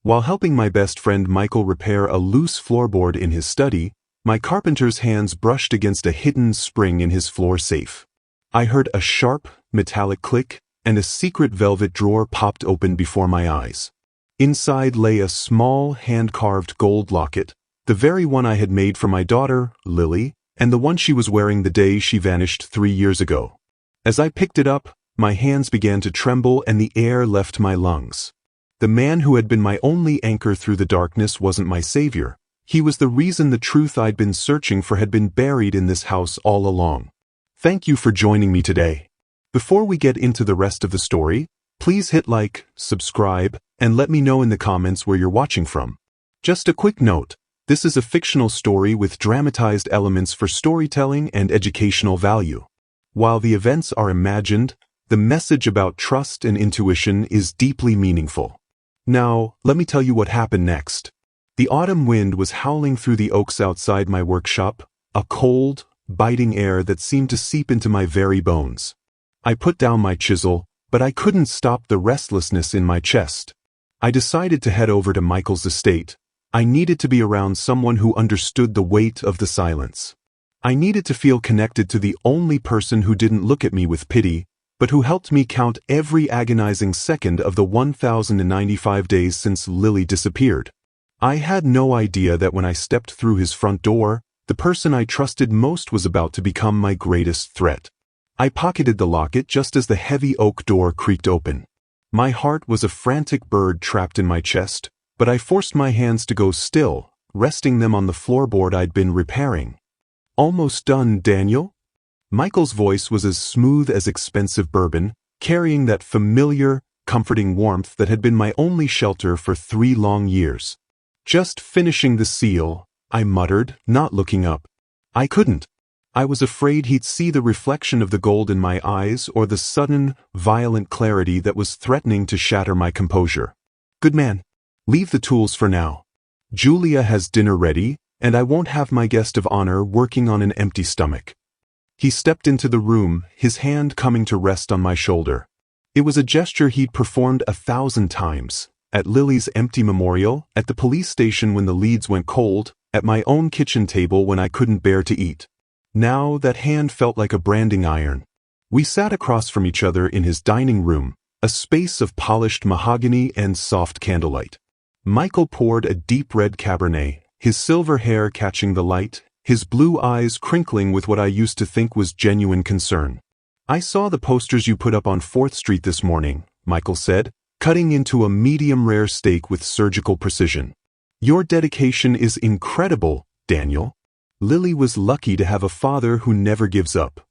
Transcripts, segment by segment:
While helping my best friend Michael repair a loose floorboard in his study, my carpenter's hands brushed against a hidden spring in his floor safe. I heard a sharp, metallic click, and a secret velvet drawer popped open before my eyes. Inside lay a small, hand-carved gold locket, the very one I had made for my daughter, Lily, and the one she was wearing the day she vanished 3 years ago. As I picked it up, my hands began to tremble and the air left my lungs. The man who had been my only anchor through the darkness wasn't my savior. He was the reason the truth I'd been searching for had been buried in this house all along. Thank you for joining me today. Before we get into the rest of the story, please hit like, subscribe, and let me know in the comments where you're watching from. Just a quick note, this is a fictional story with dramatized elements for storytelling and educational value. While the events are imagined, the message about trust and intuition is deeply meaningful. Now, let me tell you what happened next. The autumn wind was howling through the oaks outside my workshop, a cold, biting air that seemed to seep into my very bones. I put down my chisel, but I couldn't stop the restlessness in my chest. I decided to head over to Michael's estate. I needed to be around someone who understood the weight of the silence. I needed to feel connected to the only person who didn't look at me with pity, but who helped me count every agonizing second of the 1,095 days since Lily disappeared. I had no idea that when I stepped through his front door, the person I trusted most was about to become my greatest threat. I pocketed the locket just as the heavy oak door creaked open. My heart was a frantic bird trapped in my chest, but I forced my hands to go still, resting them on the floorboard I'd been repairing. Almost done, Daniel? Michael's voice was as smooth as expensive bourbon, carrying that familiar, comforting warmth that had been my only shelter for 3 long years. Just finishing the seal, I muttered, not looking up. I couldn't. I was afraid he'd see the reflection of the gold in my eyes or the sudden, violent clarity that was threatening to shatter my composure. Good man. Leave the tools for now. Julia has dinner ready, and I won't have my guest of honor working on an empty stomach. He stepped into the room, his hand coming to rest on my shoulder. It was a gesture he'd performed 1,000 times, at Lily's empty memorial, at the police station when the leads went cold, at my own kitchen table when I couldn't bear to eat. Now that hand felt like a branding iron. We sat across from each other in his dining room, a space of polished mahogany and soft candlelight. Michael poured a deep red Cabernet, his silver hair catching the light, his blue eyes crinkling with what I used to think was genuine concern. I saw the posters you put up on 4th Street this morning, Michael said, cutting into a medium-rare steak with surgical precision. Your dedication is incredible, Daniel. Lily was lucky to have a father who never gives up.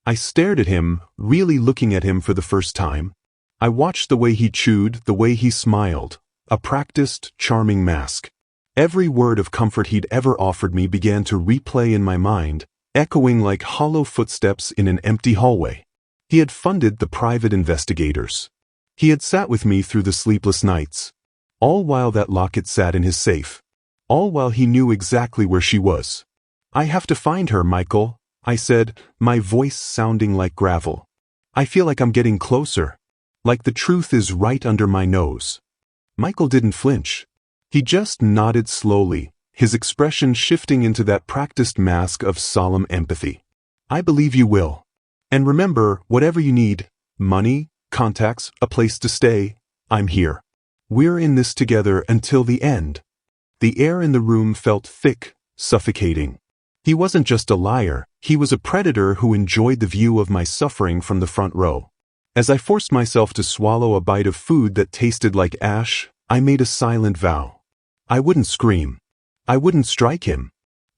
I stared at him, really looking at him for the first time. I watched the way he chewed, the way he smiled, a practiced, charming mask. Every word of comfort he'd ever offered me began to replay in my mind, echoing like hollow footsteps in an empty hallway. He had funded the private investigators. He had sat with me through the sleepless nights. All while that locket sat in his safe. All while he knew exactly where she was. I have to find her, Michael, I said, my voice sounding like gravel. I feel like I'm getting closer. Like the truth is right under my nose. Michael didn't flinch. He just nodded slowly, his expression shifting into that practiced mask of solemn empathy. I believe you will. And remember, whatever you need, money, contacts, a place to stay, I'm here. We're in this together until the end. The air in the room felt thick, suffocating. He wasn't just a liar, he was a predator who enjoyed the view of my suffering from the front row. As I forced myself to swallow a bite of food that tasted like ash, I made a silent vow. I wouldn't scream. I wouldn't strike him.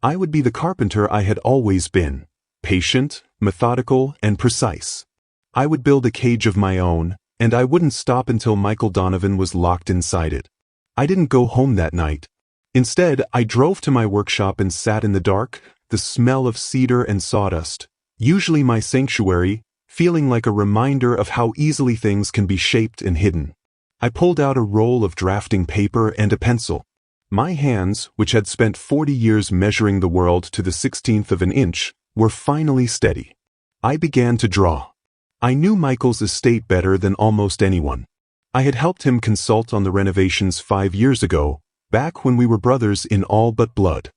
I would be the carpenter I had always been, patient, methodical, and precise. I would build a cage of my own, and I wouldn't stop until Michael Donovan was locked inside it. I didn't go home that night. Instead, I drove to my workshop and sat in the dark, the smell of cedar and sawdust, usually my sanctuary, feeling like a reminder of how easily things can be shaped and hidden. I pulled out a roll of drafting paper and a pencil. My hands, which had spent 40 years measuring the world to the 16th of an inch, were finally steady. I began to draw. I knew Michael's estate better than almost anyone. I had helped him consult on the renovations 5 years ago, back when we were brothers in all but blood.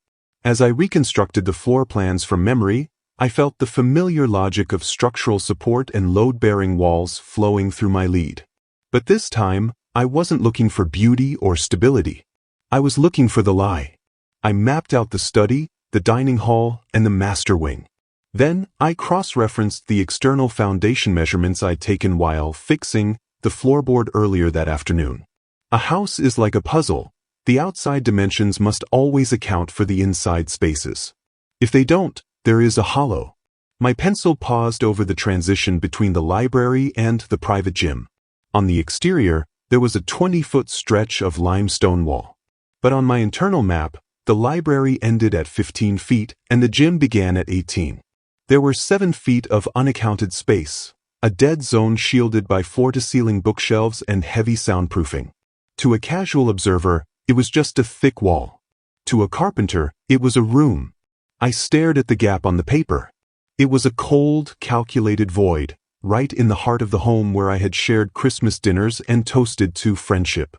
As I reconstructed the floor plans from memory, I felt the familiar logic of structural support and load-bearing walls flowing through my lead. But this time, I wasn't looking for beauty or stability. I was looking for the lie. I mapped out the study, the dining hall, and the master wing. Then, I cross-referenced the external foundation measurements I'd taken while fixing the floorboard earlier that afternoon. A house is like a puzzle. The outside dimensions must always account for the inside spaces. If they don't, there is a hollow. My pencil paused over the transition between the library and the private gym. On the exterior, there was a 20-foot stretch of limestone wall. But on my internal map, the library ended at 15 feet and the gym began at 18. There were 7 feet of unaccounted space, a dead zone shielded by floor-to-ceiling bookshelves and heavy soundproofing. To a casual observer, it was just a thick wall. To a carpenter, it was a room. I stared at the gap on the paper. It was a cold, calculated void, right in the heart of the home where I had shared Christmas dinners and toasted to friendship.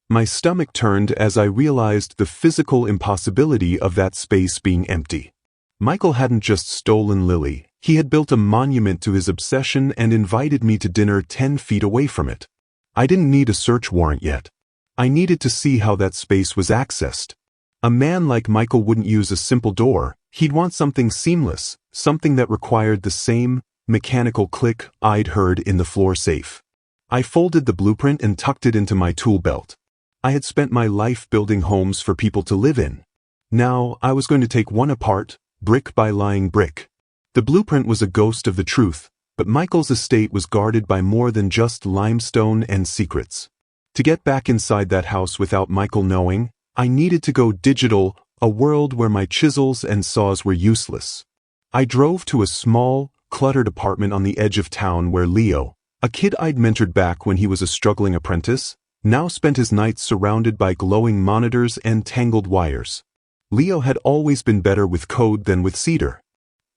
My stomach turned as I realized the physical impossibility of that space being empty. Michael hadn't just stolen Lily, he had built a monument to his obsession and invited me to dinner 10 feet away from it. I didn't need a search warrant yet. I needed to see how that space was accessed. A man like Michael wouldn't use a simple door, he'd want something seamless, something that required the same mechanical click I'd heard in the floor safe. I folded the blueprint and tucked it into my tool belt. I had spent my life building homes for people to live in. Now I was going to take one apart, brick by lying brick. The blueprint was a ghost of the truth, but Michael's estate was guarded by more than just limestone and secrets. To get back inside that house without Michael knowing, I needed to go digital, a world where my chisels and saws were useless. I drove to a small, cluttered apartment on the edge of town where Leo, a kid I'd mentored back when he was a struggling apprentice, now spent his nights surrounded by glowing monitors and tangled wires. Leo had always been better with code than with cedar.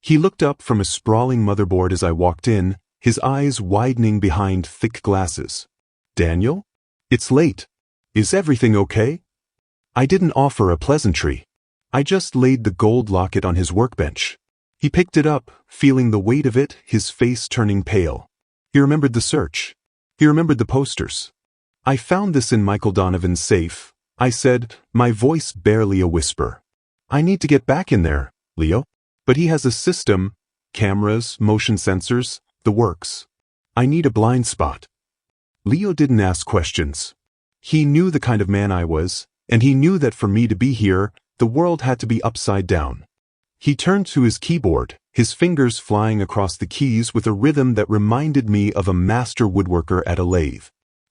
He looked up from a sprawling motherboard as I walked in, his eyes widening behind thick glasses. "Daniel? It's late. Is everything okay?" I didn't offer a pleasantry. I just laid the gold locket on his workbench. He picked it up, feeling the weight of it, his face turning pale. He remembered the search. He remembered the posters. "I found this in Michael Donovan's safe," I said, my voice barely a whisper. "I need to get back in there, Leo. But he has a system, cameras, motion sensors, the works. I need a blind spot." Leo didn't ask questions. He knew the kind of man I was, and he knew that for me to be here, the world had to be upside down. He turned to his keyboard, his fingers flying across the keys with a rhythm that reminded me of a master woodworker at a lathe.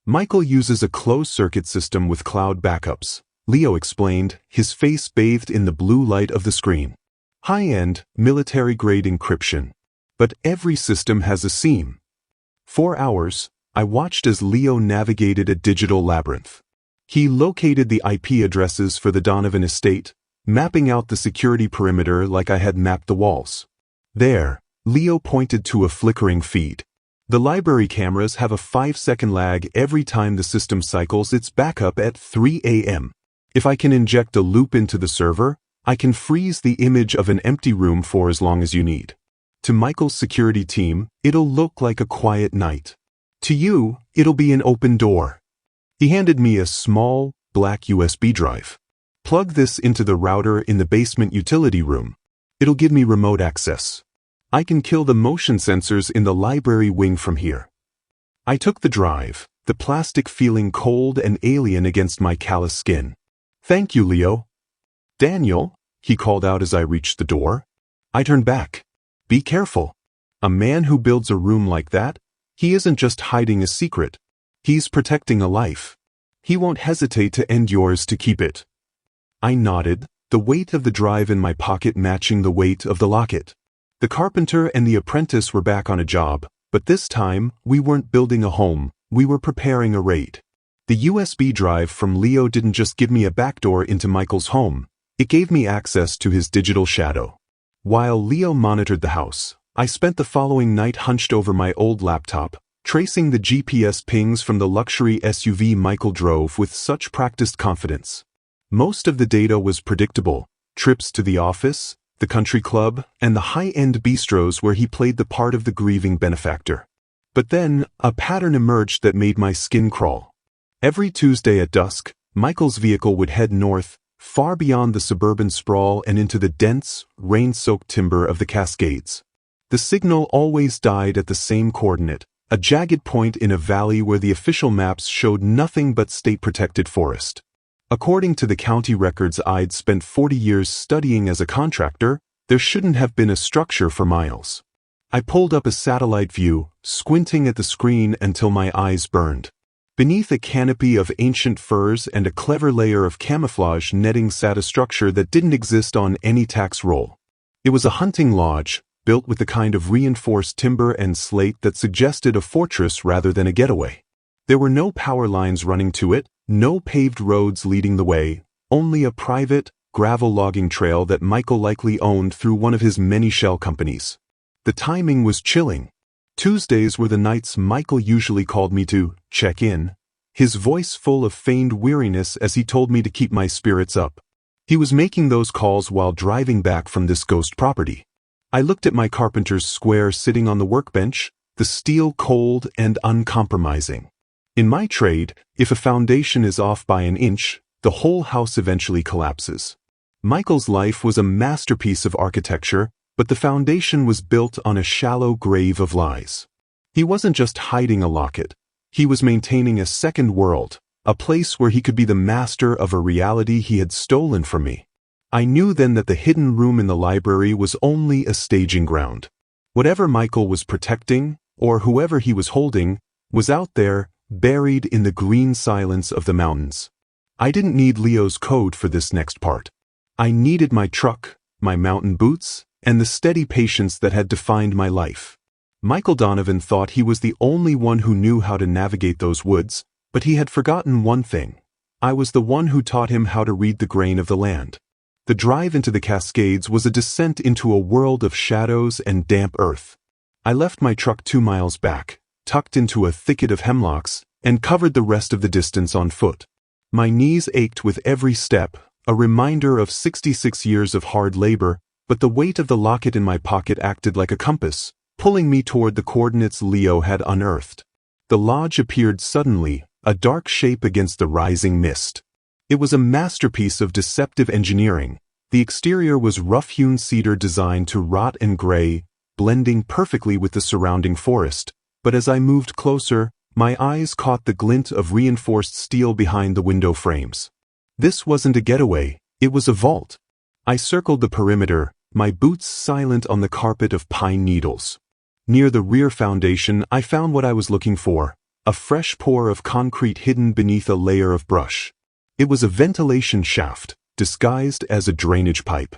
"Michael uses a closed-circuit system with cloud backups," Leo explained, his face bathed in the blue light of the screen. "High-end, military-grade encryption. But every system has a seam." For hours, I watched as Leo navigated a digital labyrinth. He located the IP addresses for the Donovan estate, mapping out the security perimeter like I had mapped the walls. There, Leo pointed to a flickering feed. "The library cameras have a 5-second lag every time the system cycles its backup at 3 a.m. If I can inject a loop into the server, I can freeze the image of an empty room for as long as you need. To Michael's security team, it'll look like a quiet night. To you, it'll be an open door." He handed me a small, black USB drive. "Plug this into the router in the basement utility room. It'll give me remote access. I can kill the motion sensors in the library wing from here." I took the drive, the plastic feeling cold and alien against my callous skin. "Thank you, Leo." "Daniel," he called out as I reached the door. I turned back. "Be careful. A man who builds a room like that, he isn't just hiding a secret. He's protecting a life. He won't hesitate to end yours to keep it." I nodded, the weight of the drive in my pocket matching the weight of the locket. The carpenter and the apprentice were back on a job, but this time, we weren't building a home, we were preparing a raid. The USB drive from Leo didn't just give me a backdoor into Michael's home, it gave me access to his digital shadow. While Leo monitored the house, I spent the following night hunched over my old laptop, tracing the GPS pings from the luxury SUV Michael drove with such practiced confidence. Most of the data was predictable: trips to the office, the country club, and the high-end bistros where he played the part of the grieving benefactor. But then, a pattern emerged that made my skin crawl. Every Tuesday at dusk, Michael's vehicle would head north, far beyond the suburban sprawl and into the dense, rain-soaked timber of the Cascades. The signal always died at the same coordinate, a jagged point in a valley where the official maps showed nothing but state-protected forest. According to the county records I'd spent 40 years studying as a contractor, there shouldn't have been a structure for miles. I pulled up a satellite view, squinting at the screen until my eyes burned. Beneath a canopy of ancient firs and a clever layer of camouflage netting sat a structure that didn't exist on any tax roll. It was a hunting lodge, built with the kind of reinforced timber and slate that suggested a fortress rather than a getaway. There were no power lines running to it, no paved roads leading the way, only a private, gravel logging trail that Michael likely owned through one of his many shell companies. The timing was chilling. Tuesdays were the nights Michael usually called me to check in, his voice full of feigned weariness as he told me to keep my spirits up. He was making those calls while driving back from this ghost property. I looked at my carpenter's square sitting on the workbench, the steel cold and uncompromising. In my trade, if a foundation is off by an inch, the whole house eventually collapses. Michael's life was a masterpiece of architecture, but the foundation was built on a shallow grave of lies. He wasn't just hiding a Locket. He was maintaining a second world, a place where he could be the master of a reality he had stolen from me. I knew then that the hidden room in the library was only a staging ground. Whatever Michael was protecting, or whoever he was holding, was out there, buried in the green silence of the mountains. I didn't need Leo's code for this next part. I needed my truck, my mountain boots, and the steady patience that had defined my life. Michael Donovan thought he was the only one who knew how to navigate those woods, but he had forgotten one thing. I was the one who taught him how to read the grain of the land. The drive into the Cascades was a descent into a world of shadows and damp earth. I left my truck 2 miles back, tucked into a thicket of hemlocks, and covered the rest of the distance on foot. My knees ached with every step, a reminder of 66 years of hard labor, but the weight of the Locket in my pocket acted like a compass, pulling me toward the coordinates Leo had unearthed. The lodge appeared suddenly, a dark shape against the rising mist. It was a masterpiece of deceptive engineering. The exterior was rough-hewn cedar designed to rot and gray, blending perfectly with the surrounding forest, but as I moved closer, my eyes caught the glint of reinforced steel behind the window frames. This wasn't a getaway, it was a vault. I circled the perimeter, my boots silent on the carpet of pine needles. Near the rear foundation, I found what I was looking for, a fresh pour of concrete hidden beneath a layer of brush. It was a ventilation shaft, disguised as a drainage pipe.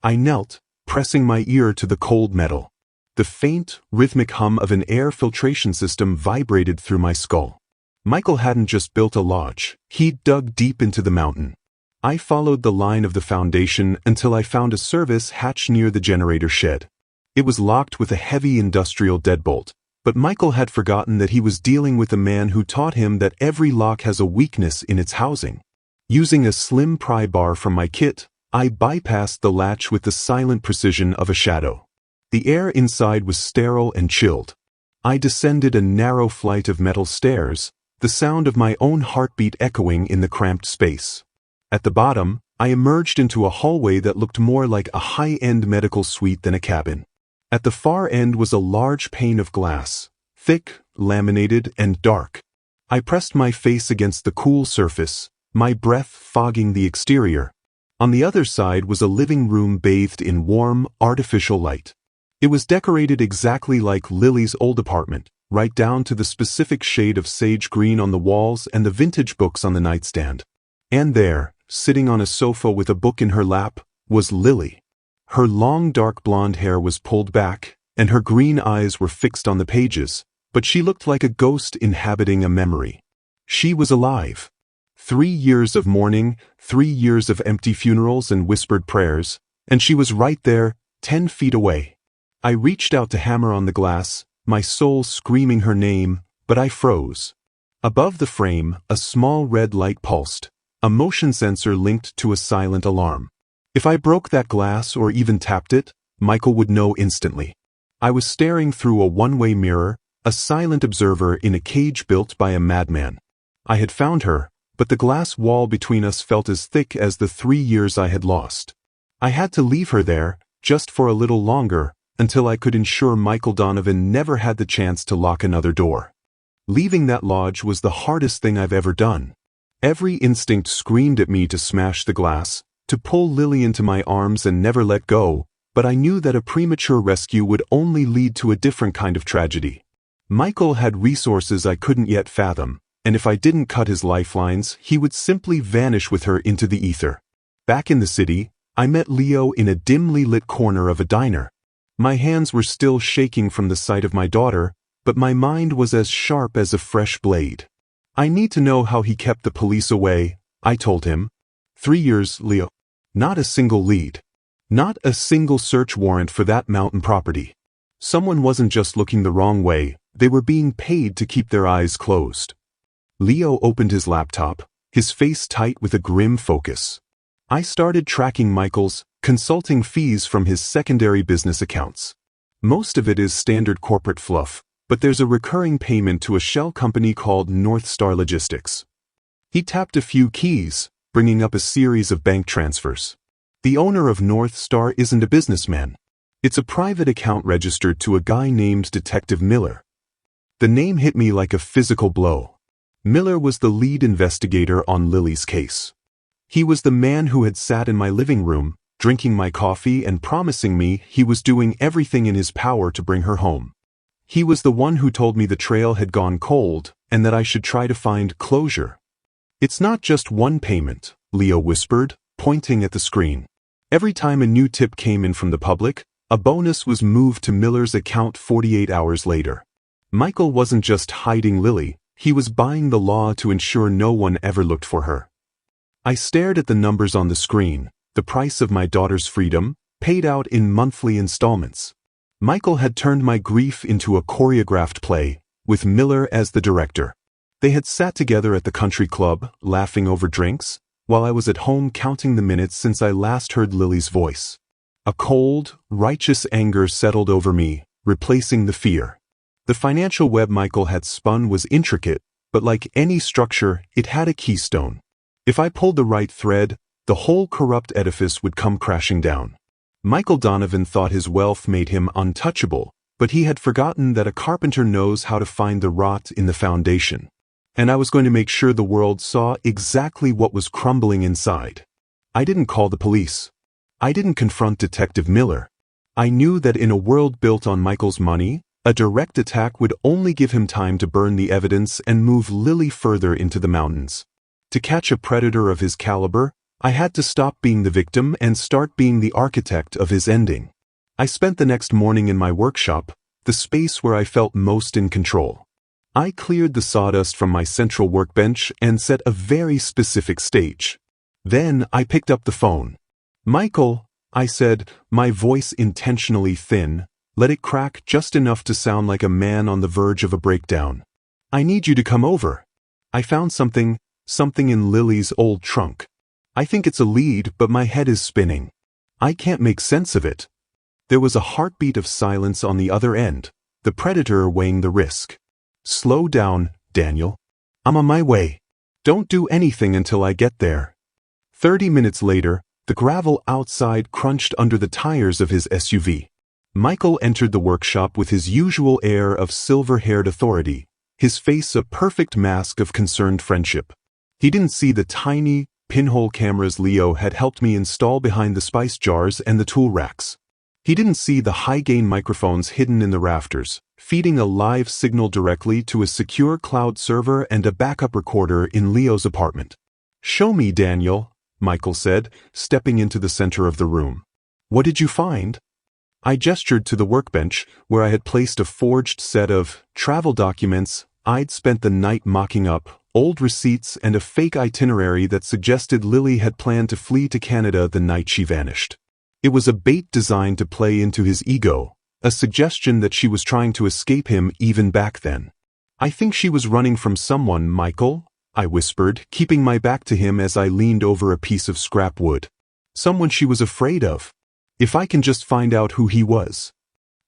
I knelt, pressing my ear to the cold metal. The faint, rhythmic hum of an air filtration system vibrated through my skull. Michael hadn't just built a lodge, he'd dug deep into the mountain. I followed the line of the foundation until I found a service hatch near the generator shed. It was locked with a heavy industrial deadbolt, but Michael had forgotten that he was dealing with a man who taught him that every lock has a weakness in its housing. Using a slim pry bar from my kit, I bypassed the latch with the silent precision of a shadow. The air inside was sterile and chilled. I descended a narrow flight of metal stairs, the sound of my own heartbeat echoing in the cramped space. At the bottom, I emerged into a hallway that looked more like a high-end medical suite than a cabin. At the far end was a large pane of glass, thick, laminated, and dark. I pressed my face against the cool surface, my breath fogging the exterior. On the other side was a living room bathed in warm, artificial light. It was decorated exactly like Lily's old apartment, right down to the specific shade of sage green on the walls and the vintage books on the nightstand. And there, sitting on a sofa with a book in her lap, was Lily. Her long dark blonde hair was pulled back, and her green eyes were fixed on the pages, but she looked like a ghost inhabiting a memory. She was alive. 3 years of mourning, 3 years of empty funerals and whispered prayers, and she was right there, 10 feet away. I reached out to hammer on the glass, my soul screaming her name, but I froze. Above the frame, a small red light pulsed, a motion sensor linked to a silent alarm. If I broke that glass or even tapped it, Michael would know instantly. I was staring through a one-way mirror, a silent observer in a cage built by a madman. I had found her, but the glass wall between us felt as thick as the 3 years I had lost. I had to leave her there, just for a little longer, until I could ensure Michael Donovan never had the chance to lock another door. Leaving that lodge was the hardest thing I've ever done. Every instinct screamed at me to smash the glass, to pull Lily into my arms and never let go, but I knew that a premature rescue would only lead to a different kind of tragedy. Michael had resources I couldn't yet fathom, and if I didn't cut his lifelines, he would simply vanish with her into the ether. Back in the city, I met Leo in a dimly lit corner of a diner. My hands were still shaking from the sight of my daughter, but my mind was as sharp as a fresh blade. I need to know how he kept the police away, I told him. 3 years, Leo. Not a single lead. Not a single search warrant for that mountain property. Someone wasn't just looking the wrong way, they were being paid to keep their eyes closed. Leo opened his laptop, his face tight with a grim focus. I started tracking Michael's consulting fees from his secondary business accounts. Most of it is standard corporate fluff, but there's a recurring payment to a shell company called North Star Logistics. He tapped a few keys, bringing up a series of bank transfers. The owner of North Star isn't a businessman. It's a private account registered to a guy named Detective Miller. The name hit me like a physical blow. Miller was the lead investigator on Lily's case. He was the man who had sat in my living room, drinking my coffee and promising me he was doing everything in his power to bring her home. He was the one who told me the trail had gone cold and that I should try to find closure. It's not just one payment, Leo whispered, pointing at the screen. Every time a new tip came in from the public, a bonus was moved to Miller's account 48 hours later. Michael wasn't just hiding Lily, he was buying the law to ensure no one ever looked for her. I stared at the numbers on the screen, the price of my daughter's freedom, paid out in monthly installments. Michael had turned my grief into a choreographed play, with Miller as the director. They had sat together at the country club, laughing over drinks, while I was at home counting the minutes since I last heard Lily's voice. A cold, righteous anger settled over me, replacing the fear. The financial web Michael had spun was intricate, but like any structure, it had a keystone. If I pulled the right thread, the whole corrupt edifice would come crashing down. Michael Donovan thought his wealth made him untouchable, but he had forgotten that a carpenter knows how to find the rot in the foundation. And I was going to make sure the world saw exactly what was crumbling inside. I didn't call the police. I didn't confront Detective Miller. I knew that in a world built on Michael's money, a direct attack would only give him time to burn the evidence and move Lily further into the mountains. To catch a predator of his caliber, I had to stop being the victim and start being the architect of his ending. I spent the next morning in my workshop, the space where I felt most in control. I cleared the sawdust from my central workbench and set a very specific stage. Then I picked up the phone. "Michael," I said, my voice intentionally thin, let it crack just enough to sound like a man on the verge of a breakdown. "I need you to come over. I found something in Lily's old trunk. I think it's a lead, but my head is spinning. I can't make sense of it." There was a heartbeat of silence on the other end, the predator weighing the risk. "Slow down, Daniel. I'm on my way. Don't do anything until I get there." 30 minutes later, the gravel outside crunched under the tires of his SUV. Michael entered the workshop with his usual air of silver-haired authority, his face a perfect mask of concerned friendship. He didn't see the tiny, pinhole cameras Leo had helped me install behind the spice jars and the tool racks. He didn't see the high-gain microphones hidden in the rafters, feeding a live signal directly to a secure cloud server and a backup recorder in Leo's apartment. "Show me, Daniel," Michael said, stepping into the center of the room. "What did you find?" I gestured to the workbench, where I had placed a forged set of travel documents I'd spent the night mocking up, old receipts and a fake itinerary that suggested Lily had planned to flee to Canada the night she vanished. It was a bait designed to play into his ego, a suggestion that she was trying to escape him even back then. I think she was running from someone, Michael, I whispered, keeping my back to him as I leaned over a piece of scrap wood. Someone she was afraid of. If I can just find out who he was.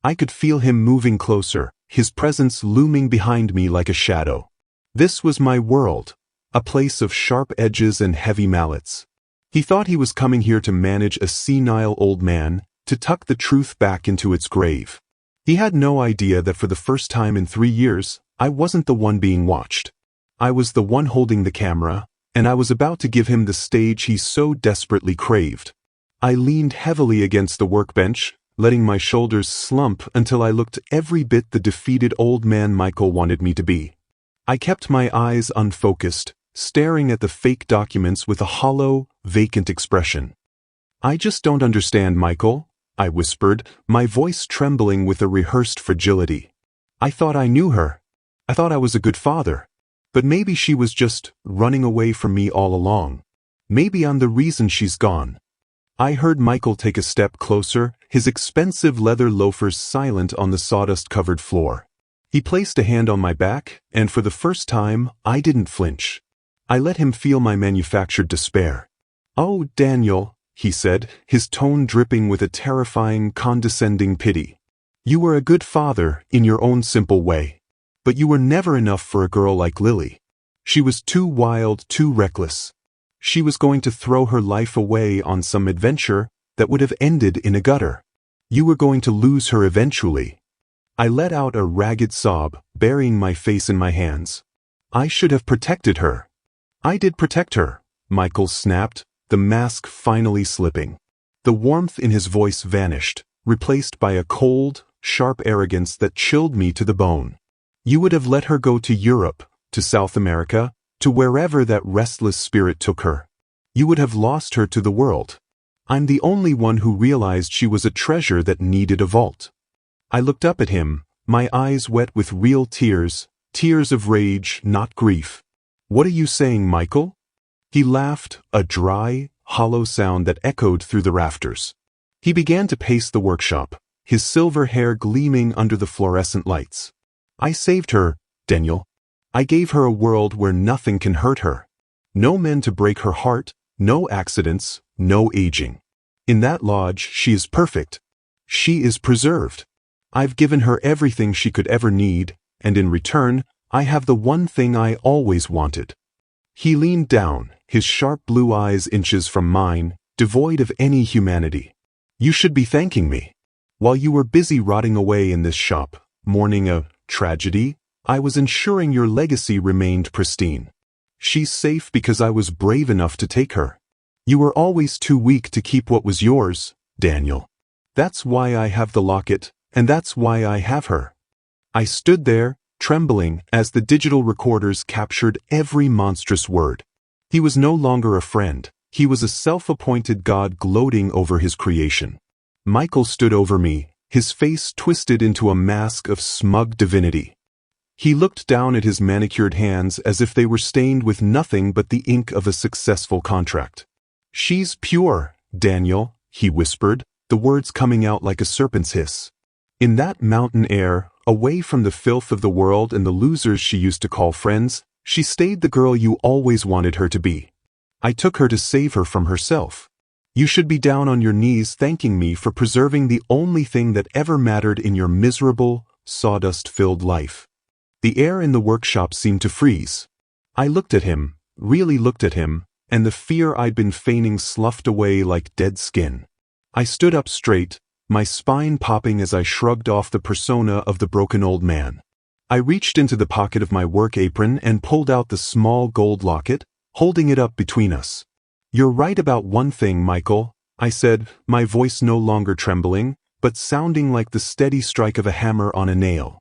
I could feel him moving closer, his presence looming behind me like a shadow. This was my world, a place of sharp edges and heavy mallets. He thought he was coming here to manage a senile old man, to tuck the truth back into its grave. He had no idea that for the first time in 3 years, I wasn't the one being watched. I was the one holding the camera, and I was about to give him the stage he so desperately craved. I leaned heavily against the workbench, letting my shoulders slump until I looked every bit the defeated old man Michael wanted me to be. I kept my eyes unfocused, staring at the fake documents with a hollow, vacant expression. I just don't understand, Michael, I whispered, my voice trembling with a rehearsed fragility. I thought I knew her. I thought I was a good father. But maybe she was just running away from me all along. Maybe I'm the reason she's gone. I heard Michael take a step closer, his expensive leather loafers silent on the sawdust-covered floor. He placed a hand on my back, and for the first time, I didn't flinch. I let him feel my manufactured despair. "Oh, Daniel," he said, his tone dripping with a terrifying, condescending pity. "You were a good father, in your own simple way. But you were never enough for a girl like Lily. She was too wild, too reckless. She was going to throw her life away on some adventure that would have ended in a gutter. You were going to lose her eventually." I let out a ragged sob, burying my face in my hands. I should have protected her. "I did protect her," Michael snapped, the mask finally slipping. The warmth in his voice vanished, replaced by a cold, sharp arrogance that chilled me to the bone. "You would have let her go to Europe, to South America, to wherever that restless spirit took her. You would have lost her to the world. I'm the only one who realized she was a treasure that needed a vault." I looked up at him, my eyes wet with real tears, tears of rage, not grief. "What are you saying, Michael?" He laughed, a dry, hollow sound that echoed through the rafters. He began to pace the workshop, his silver hair gleaming under the fluorescent lights. "I saved her, Daniel. I gave her a world where nothing can hurt her. No men to break her heart, no accidents, no aging. In that lodge, she is perfect. She is preserved. I've given her everything she could ever need, and in return, I have the one thing I always wanted." He leaned down, his sharp blue eyes inches from mine, devoid of any humanity. "You should be thanking me. While you were busy rotting away in this shop, mourning a tragedy, I was ensuring your legacy remained pristine. She's safe because I was brave enough to take her. You were always too weak to keep what was yours, Daniel. That's why I have the locket, and that's why I have her." I stood there, trembling, as the digital recorders captured every monstrous word. He was no longer a friend. He was a self-appointed god gloating over his creation. Michael stood over me, his face twisted into a mask of smug divinity. He looked down at his manicured hands as if they were stained with nothing but the ink of a successful contract. "She's pure, Daniel," he whispered, the words coming out like a serpent's hiss. "In that mountain air, away from the filth of the world and the losers she used to call friends, she stayed the girl you always wanted her to be. I took her to save her from herself. You should be down on your knees thanking me for preserving the only thing that ever mattered in your miserable, sawdust-filled life." The air in the workshop seemed to freeze. I looked at him, really looked at him, and the fear I'd been feigning sloughed away like dead skin. I stood up straight, my spine popping as I shrugged off the persona of the broken old man. I reached into the pocket of my work apron and pulled out the small gold locket, holding it up between us. "You're right about one thing, Michael," I said, my voice no longer trembling, but sounding like the steady strike of a hammer on a nail.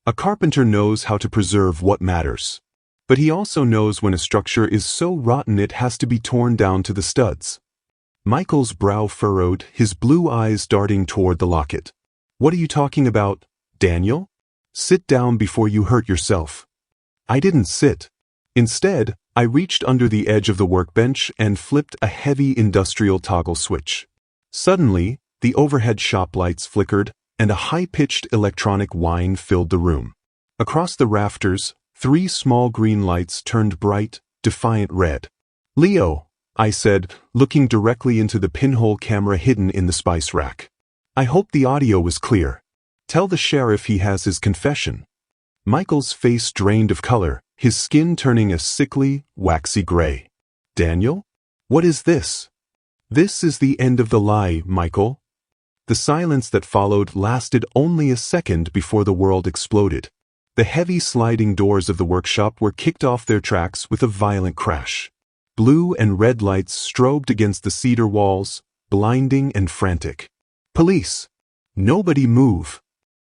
"A carpenter knows how to preserve what matters. But he also knows when a structure is so rotten it has to be torn down to the studs." Michael's brow furrowed, his blue eyes darting toward the locket. "What are you talking about, Daniel? Sit down before you hurt yourself." I didn't sit. Instead, I reached under the edge of the workbench and flipped a heavy industrial toggle switch. Suddenly, the overhead shop lights flickered, and a high-pitched electronic whine filled the room. Across the rafters, 3 small green lights turned bright, defiant red. "Leo," I said, looking directly into the pinhole camera hidden in the spice rack. "I hope the audio was clear. Tell the sheriff he has his confession." Michael's face drained of color, his skin turning a sickly, waxy gray. "Daniel? What is this?" "This is the end of the lie, Michael." The silence that followed lasted only a second before the world exploded. The heavy sliding doors of the workshop were kicked off their tracks with a violent crash. Blue and red lights strobed against the cedar walls, blinding and frantic. "Police! Nobody move!"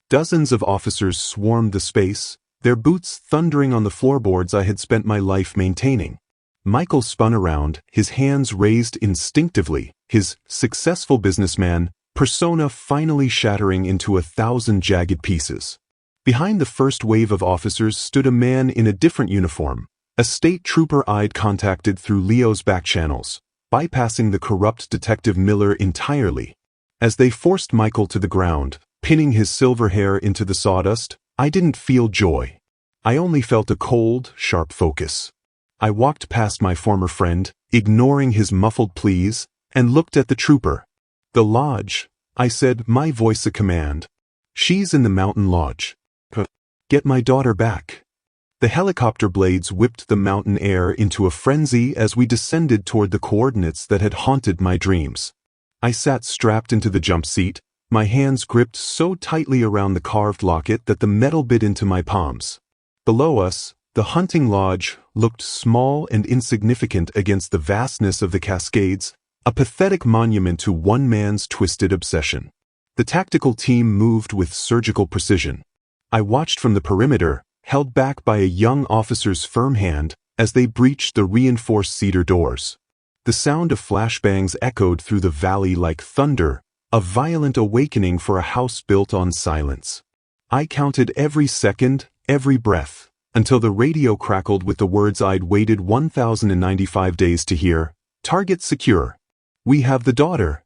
Dozens of officers swarmed the space, their boots thundering on the floorboards I had spent my life maintaining. Michael spun around, his hands raised instinctively, his successful businessman persona finally shattering into 1,000 jagged pieces. Behind the first wave of officers stood a man in a different uniform, a state trooper I'd contacted through Leo's back channels, bypassing the corrupt Detective Miller entirely. As they forced Michael to the ground, pinning his silver hair into the sawdust, I didn't feel joy. I only felt a cold, sharp focus. I walked past my former friend, ignoring his muffled pleas, and looked at the trooper. "The lodge," I said, my voice a command. "She's in the mountain lodge. Get my daughter back." The helicopter blades whipped the mountain air into a frenzy as we descended toward the coordinates that had haunted my dreams. I sat strapped into the jump seat, my hands gripped so tightly around the carved locket that the metal bit into my palms. Below us, the hunting lodge looked small and insignificant against the vastness of the Cascades, a pathetic monument to one man's twisted obsession. The tactical team moved with surgical precision. I watched from the perimeter, held back by a young officer's firm hand, as they breached the reinforced cedar doors. The sound of flashbangs echoed through the valley like thunder, a violent awakening for a house built on silence. I counted every second, every breath, until the radio crackled with the words I'd waited 1,095 days to hear: "Target secure. We have the daughter."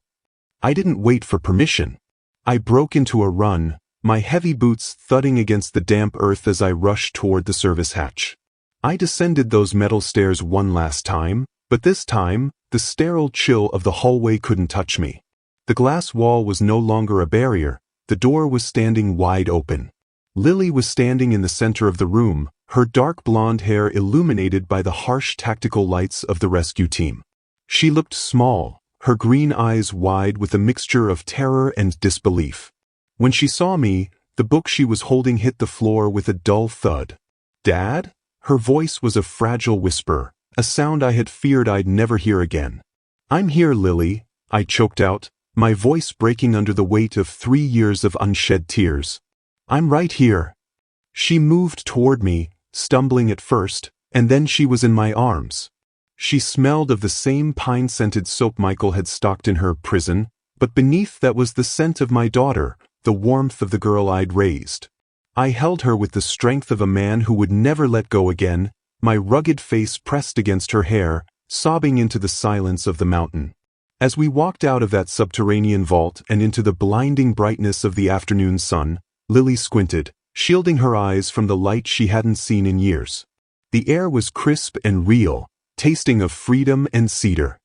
I didn't wait for permission. I broke into a run, my heavy boots thudding against the damp earth as I rushed toward the service hatch. I descended those metal stairs one last time, but this time, the sterile chill of the hallway couldn't touch me. The glass wall was no longer a barrier, the door was standing wide open. Lily was standing in the center of the room, her dark blonde hair illuminated by the harsh tactical lights of the rescue team. She looked small, her green eyes wide with a mixture of terror and disbelief. When she saw me, the book she was holding hit the floor with a dull thud. "Dad?" Her voice was a fragile whisper, a sound I had feared I'd never hear again. "I'm here, Lily," I choked out, my voice breaking under the weight of 3 years of unshed tears. "I'm right here." She moved toward me, stumbling at first, and then she was in my arms. She smelled of the same pine-scented soap Michael had stocked in her prison, but beneath that was the scent of my daughter, the warmth of the girl I'd raised. I held her with the strength of a man who would never let go again, my rugged face pressed against her hair, sobbing into the silence of the mountain. As we walked out of that subterranean vault and into the blinding brightness of the afternoon sun, Lily squinted, shielding her eyes from the light she hadn't seen in years. The air was crisp and real, tasting of freedom and cedar.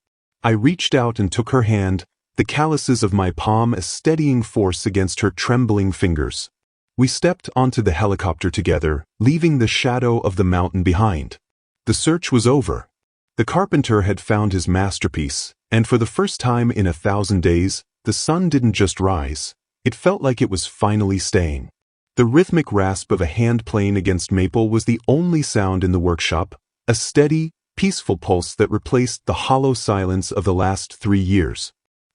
I reached out and took her hand, the calluses of my palm a steadying force against her trembling fingers. We stepped onto the helicopter together, leaving the shadow of the mountain behind. The search was over. The carpenter had found his masterpiece, and for the first time in 1,000 days, the sun didn't just rise. It felt like it was finally staying. The rhythmic rasp of a hand playing against maple was the only sound in the workshop, a steady, peaceful pulse that replaced the hollow silence of the last 3 years.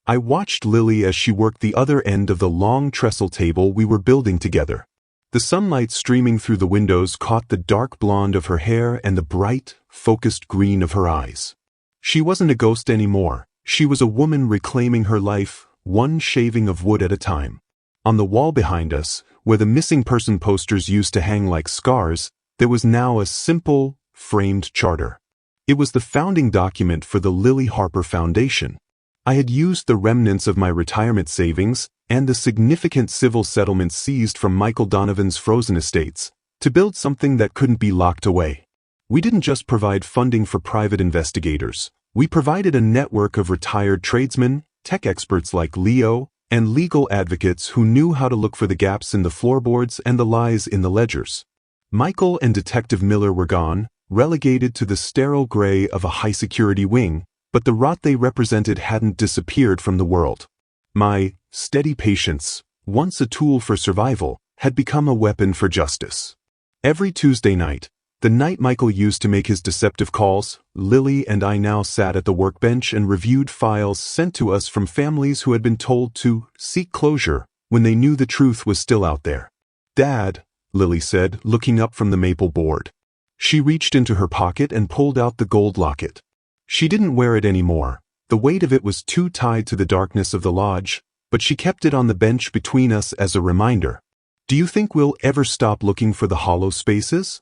I watched Lily as she worked the other end of the long trestle table we were building together. The sunlight streaming through the windows caught the dark blonde of her hair and the bright, focused green of her eyes. She wasn't a ghost anymore. She was a woman reclaiming her life, one shaving of wood at a time. On the wall behind us, where the missing person posters used to hang like scars, there was now a simple, framed charter. It was the founding document for the Lily Harper Foundation. I had used the remnants of my retirement savings and the significant civil settlements seized from Michael Donovan's frozen estates, to build something that couldn't be locked away. We didn't just provide funding for private investigators. We provided a network of retired tradesmen, tech experts like Leo, and legal advocates who knew how to look for the gaps in the floorboards and the lies in the ledgers. Michael and Detective Miller were gone, relegated to the sterile gray of a high-security wing, but the rot they represented hadn't disappeared from the world. My steady patience, once a tool for survival, had become a weapon for justice. Every Tuesday night, the night Michael used to make his deceptive calls, Lily and I now sat at the workbench and reviewed files sent to us from families who had been told to seek closure when they knew the truth was still out there. "Dad," Lily said, looking up from the maple board. She reached into her pocket and pulled out the gold locket. She didn't wear it anymore. The weight of it was too tied to the darkness of the lodge, but she kept it on the bench between us as a reminder. "Do you think we'll ever stop looking for the hollow spaces?"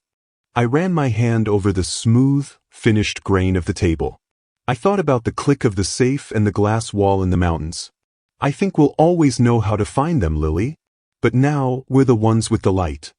I ran my hand over the smooth, finished grain of the table. I thought about the click of the safe and the glass wall in the mountains. "I think we'll always know how to find them, Lily. But now we're the ones with the light."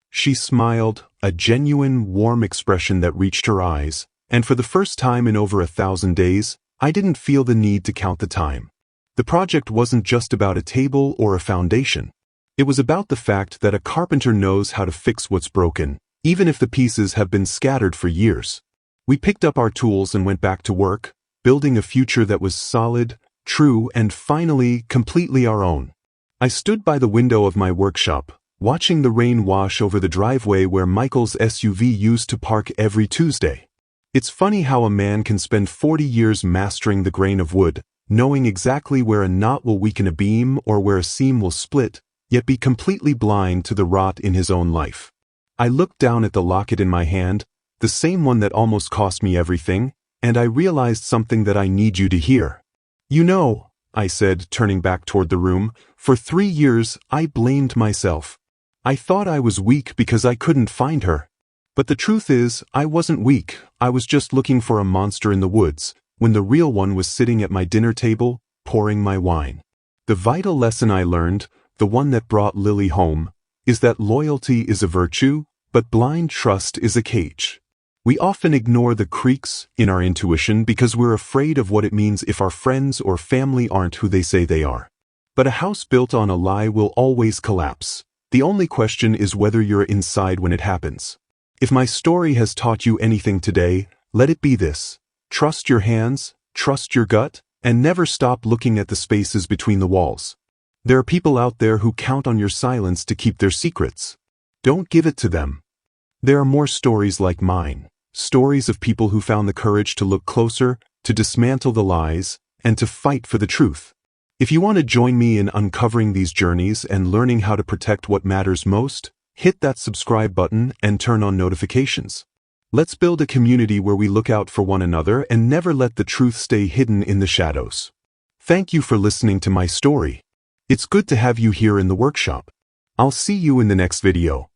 She smiled, a genuine, warm expression that reached her eyes, and for the first time in over 1,000 days, I didn't feel the need to count the time. The project wasn't just about a table or a foundation. It was about the fact that a carpenter knows how to fix what's broken, even if the pieces have been scattered for years. We picked up our tools and went back to work, building a future that was solid, true, and finally, completely our own. I stood by the window of my workshop, watching the rain wash over the driveway where Michael's SUV used to park every Tuesday. It's funny how a man can spend 40 years mastering the grain of wood, knowing exactly where a knot will weaken a beam or where a seam will split, yet be completely blind to the rot in his own life. I looked down at the locket in my hand, the same one that almost cost me everything, and I realized something that I need you to hear. "You know," I said, turning back toward the room, "for 3 years I blamed myself. I thought I was weak because I couldn't find her. But the truth is, I wasn't weak, I was just looking for a monster in the woods, when the real one was sitting at my dinner table, pouring my wine." The vital lesson I learned, the one that brought Lily home, is that loyalty is a virtue, but blind trust is a cage. We often ignore the creaks in our intuition because we're afraid of what it means if our friends or family aren't who they say they are. But a house built on a lie will always collapse. The only question is whether you're inside when it happens. If my story has taught you anything today, let it be this: trust your hands, trust your gut, and never stop looking at the spaces between the walls. There are people out there who count on your silence to keep their secrets. Don't give it to them. There are more stories like mine, stories of people who found the courage to look closer, to dismantle the lies, and to fight for the truth. If you want to join me in uncovering these journeys and learning how to protect what matters most, hit that subscribe button and turn on notifications. Let's build a community where we look out for one another and never let the truth stay hidden in the shadows. Thank you for listening to my story. It's good to have you here in the workshop. I'll see you in the next video.